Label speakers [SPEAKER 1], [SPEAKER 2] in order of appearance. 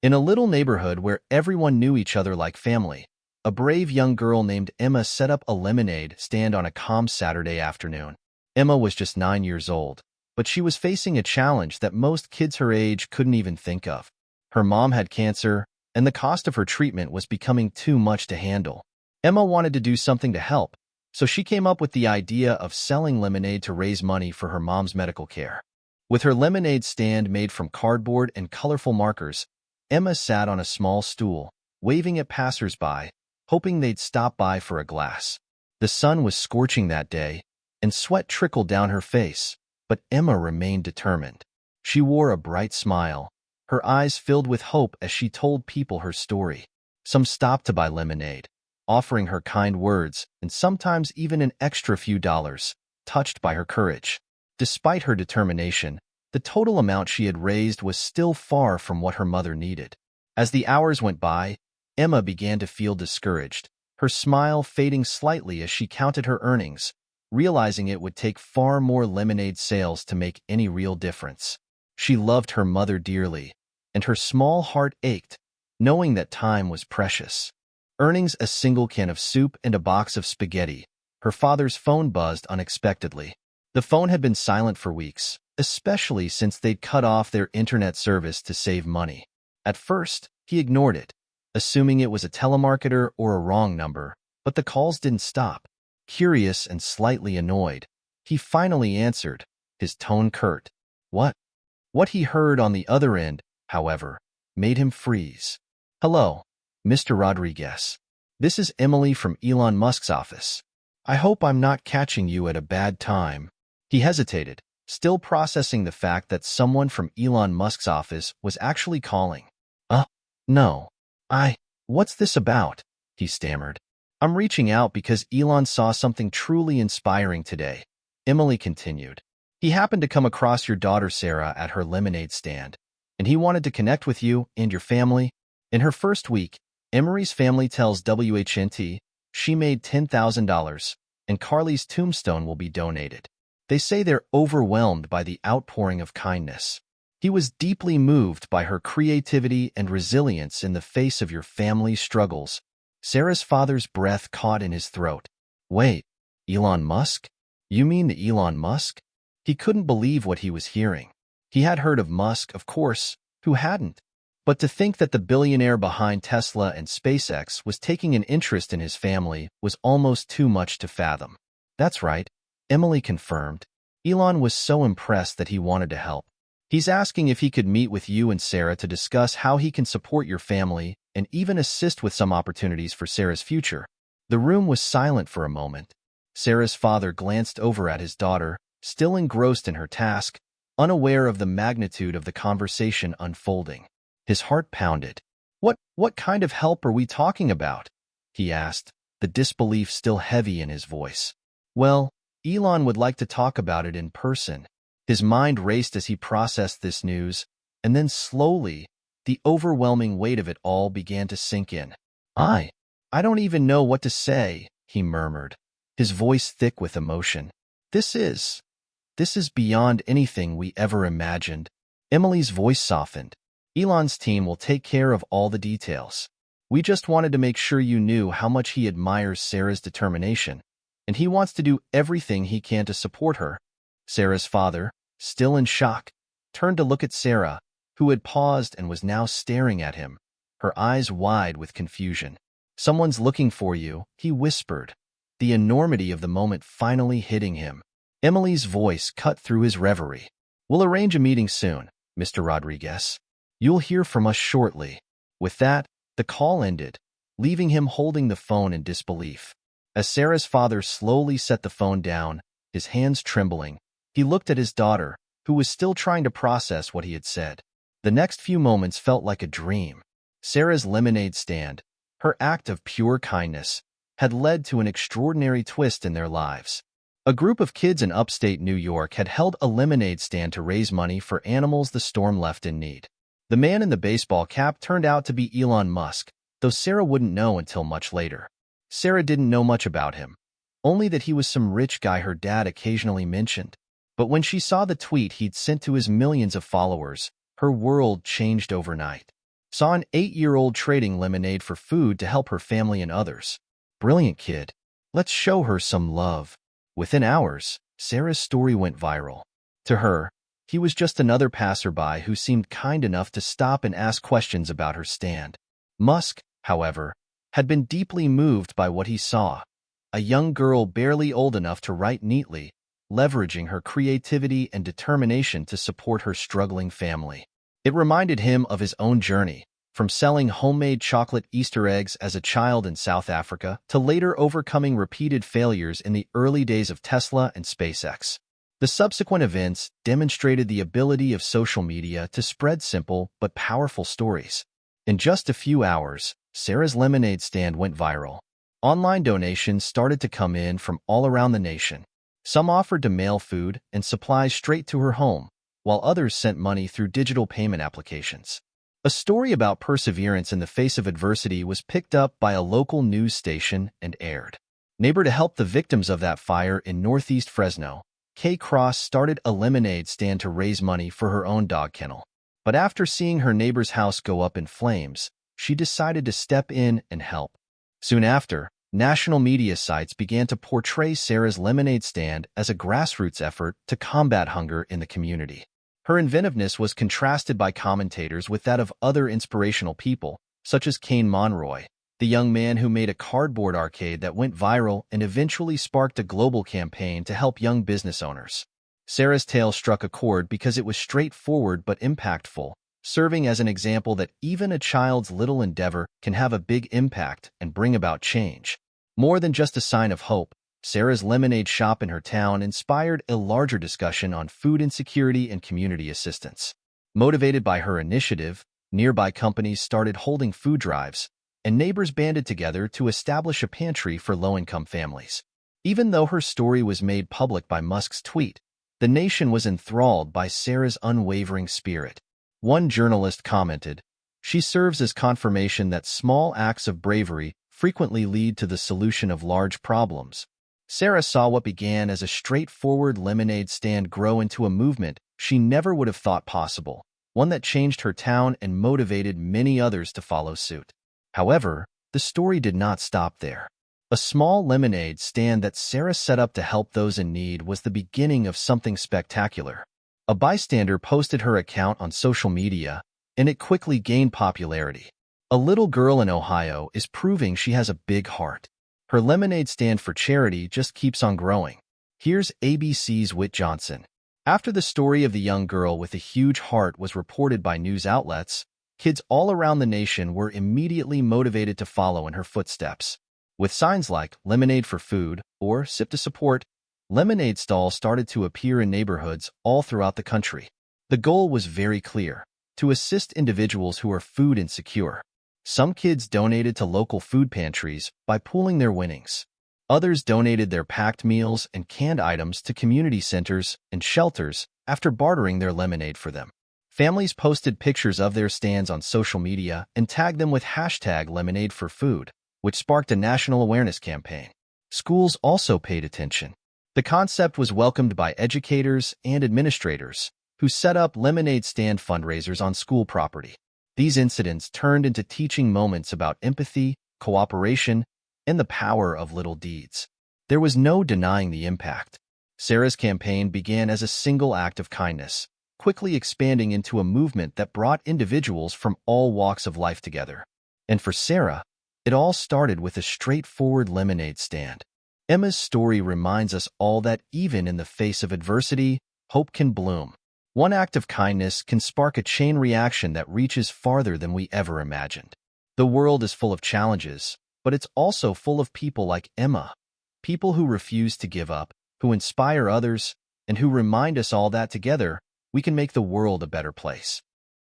[SPEAKER 1] In a little neighborhood where everyone knew each other like family, a brave young girl named Emma set up a lemonade stand on a calm Saturday afternoon. Emma was just 9 years old, but she was facing a challenge that most kids her age couldn't even think of. Her mom had cancer, and the cost of her treatment was becoming too much to handle. Emma wanted to do something to help, so she came up with the idea of selling lemonade to raise money for her mom's medical care. With her lemonade stand made from cardboard and colorful markers, Emma sat on a small stool, waving at passers-by, hoping they'd stop by for a glass. The sun was scorching that day, and sweat trickled down her face, but Emma remained determined. She wore a bright smile, her eyes filled with hope as she told people her story. Some stopped to buy lemonade, offering her kind words and sometimes even an extra few dollars, touched by her courage. Despite her determination, the total amount she had raised was still far from what her mother needed. As the hours went by, Emma began to feel discouraged, her smile fading slightly as she counted her earnings, realizing it would take far more lemonade sales to make any real difference. She loved her mother dearly, and her small heart ached, knowing that time was precious. Earning a single can of soup and a box of spaghetti, her father's phone buzzed unexpectedly. The phone had been silent for weeks, especially since they'd cut off their internet service to save money. At first, he ignored it, assuming it was a telemarketer or a wrong number, but the calls didn't stop. Curious and slightly annoyed, he finally answered, his tone curt. What he heard on the other end, however, made him freeze. "Hello, Mr. Rodriguez. This is Emily from Elon Musk's office. I hope I'm not catching you at a bad time." He hesitated, still processing the fact that someone from Elon Musk's office was actually calling. No. What's this about?" he stammered. "I'm reaching out because Elon saw something truly inspiring today," Emily continued. "He happened to come across your daughter Sarah at her lemonade stand, and he wanted to connect with you and your family." In her first week, Emery's family tells WHNT she made $10,000, and Carly's tombstone will be donated. They say they're overwhelmed by the outpouring of kindness. He was deeply moved by her creativity and resilience in the face of your family's struggles. Sarah's father's breath caught in his throat. "Wait, Elon Musk? You mean the Elon Musk?" He couldn't believe what he was hearing. He had heard of Musk, of course, who hadn't? But to think that the billionaire behind Tesla and SpaceX was taking an interest in his family was almost too much to fathom. "That's right," Emily confirmed. "Elon was so impressed that he wanted to help. He's asking if he could meet with you and Sarah to discuss how he can support your family and even assist with some opportunities for Sarah's future." The room was silent for a moment. Sarah's father glanced over at his daughter, still engrossed in her task, unaware of the magnitude of the conversation unfolding. His heart pounded. What kind of help are we talking about?" he asked, the disbelief still heavy in his voice. "Well, Elon would like to talk about it in person." His mind raced as he processed this news, and then slowly, the overwhelming weight of it all began to sink in. I don't even know what to say," he murmured, his voice thick with emotion. This is beyond anything we ever imagined." Emily's voice softened. "Elon's team will take care of all the details. We just wanted to make sure you knew how much he admires Sarah's determination, and he wants to do everything he can to support her." Sarah's father, still in shock, turned to look at Sarah, who had paused and was now staring at him, her eyes wide with confusion. "Someone's looking for you," he whispered, the enormity of the moment finally hitting him. Emily's voice cut through his reverie. "We'll arrange a meeting soon, Mr. Rodriguez. You'll hear from us shortly." With that, the call ended, leaving him holding the phone in disbelief. As Sarah's father slowly set the phone down, his hands trembling, he looked at his daughter, who was still trying to process what he had said. The next few moments felt like a dream. Sarah's lemonade stand, her act of pure kindness, had led to an extraordinary twist in their lives. A group of kids in upstate New York had held a lemonade stand to raise money for animals the storm left in need. The man in the baseball cap turned out to be Elon Musk, though Sarah wouldn't know until much later. Sarah didn't know much about him, only that he was some rich guy her dad occasionally mentioned. But when she saw the tweet he'd sent to his millions of followers, her world changed overnight. saw an 8-year-old trading lemonade for food to help her family and others. Brilliant kid. Let's show her some love. Within hours, Sarah's story went viral. To her, he was just another passerby who seemed kind enough to stop and ask questions about her stand. Musk, however, had been deeply moved by what he saw. A young girl barely old enough to write neatly, leveraging her creativity and determination to support her struggling family. It reminded him of his own journey, from selling homemade chocolate Easter eggs as a child in South Africa to later overcoming repeated failures in the early days of Tesla and SpaceX. The subsequent events demonstrated the ability of social media to spread simple but powerful stories. In just a few hours, Sarah's lemonade stand went viral. Online donations started to come in from all around the nation. Some offered to mail food and supplies straight to her home, while others sent money through digital payment applications. A story about perseverance in the face of adversity was picked up by a local news station and aired. Neighbor to help the victims of that fire in northeast Fresno, Kay Cross started a lemonade stand to raise money for her own dog kennel. But after seeing her neighbor's house go up in flames, she decided to step in and help. Soon after, national media sites began to portray Sarah's lemonade stand as a grassroots effort to combat hunger in the community. Her inventiveness was contrasted by commentators with that of other inspirational people, such as Kane Monroy, the young man who made a cardboard arcade that went viral and eventually sparked a global campaign to help young business owners. Sarah's tale struck a chord because it was straightforward but impactful, serving as an example that even a child's little endeavor can have a big impact and bring about change. More than just a sign of hope, Sarah's lemonade shop in her town inspired a larger discussion on food insecurity and community assistance. Motivated by her initiative, nearby companies started holding food drives, and neighbors banded together to establish a pantry for low-income families. Even though her story was made public by Musk's tweet, the nation was enthralled by Sarah's unwavering spirit. One journalist commented, "She serves as confirmation that small acts of bravery frequently lead to the solution of large problems." Sarah saw what began as a straightforward lemonade stand grow into a movement she never would have thought possible, one that changed her town and motivated many others to follow suit. However, the story did not stop there. A small lemonade stand that Sarah set up to help those in need was the beginning of something spectacular. A bystander posted her account on social media, and it quickly gained popularity. A little girl in Ohio is proving she has a big heart. Her lemonade stand for charity just keeps on growing. Here's ABC's Whit Johnson. After the story of the young girl with a huge heart was reported by news outlets, kids all around the nation were immediately motivated to follow in her footsteps. With signs like "Lemonade for Food" or "Sip to Support," lemonade stalls started to appear in neighborhoods all throughout the country. The goal was very clear: to assist individuals who are food insecure. Some kids donated to local food pantries by pooling their winnings. Others donated their packed meals and canned items to community centers and shelters after bartering their lemonade for them. Families posted pictures of their stands on social media and tagged them with #LemonadeForFood, which sparked a national awareness campaign. Schools also paid attention. The concept was welcomed by educators and administrators, who set up lemonade stand fundraisers on school property. These incidents turned into teaching moments about empathy, cooperation, and the power of little deeds. There was no denying the impact. Sarah's campaign began as a single act of kindness, quickly expanding into a movement that brought individuals from all walks of life together. And for Sarah, it all started with a straightforward lemonade stand. Emma's story reminds us all that even in the face of adversity, hope can bloom. One act of kindness can spark a chain reaction that reaches farther than we ever imagined. The world is full of challenges, but it's also full of people like Emma, people who refuse to give up, who inspire others, and who remind us all that together, we can make the world a better place.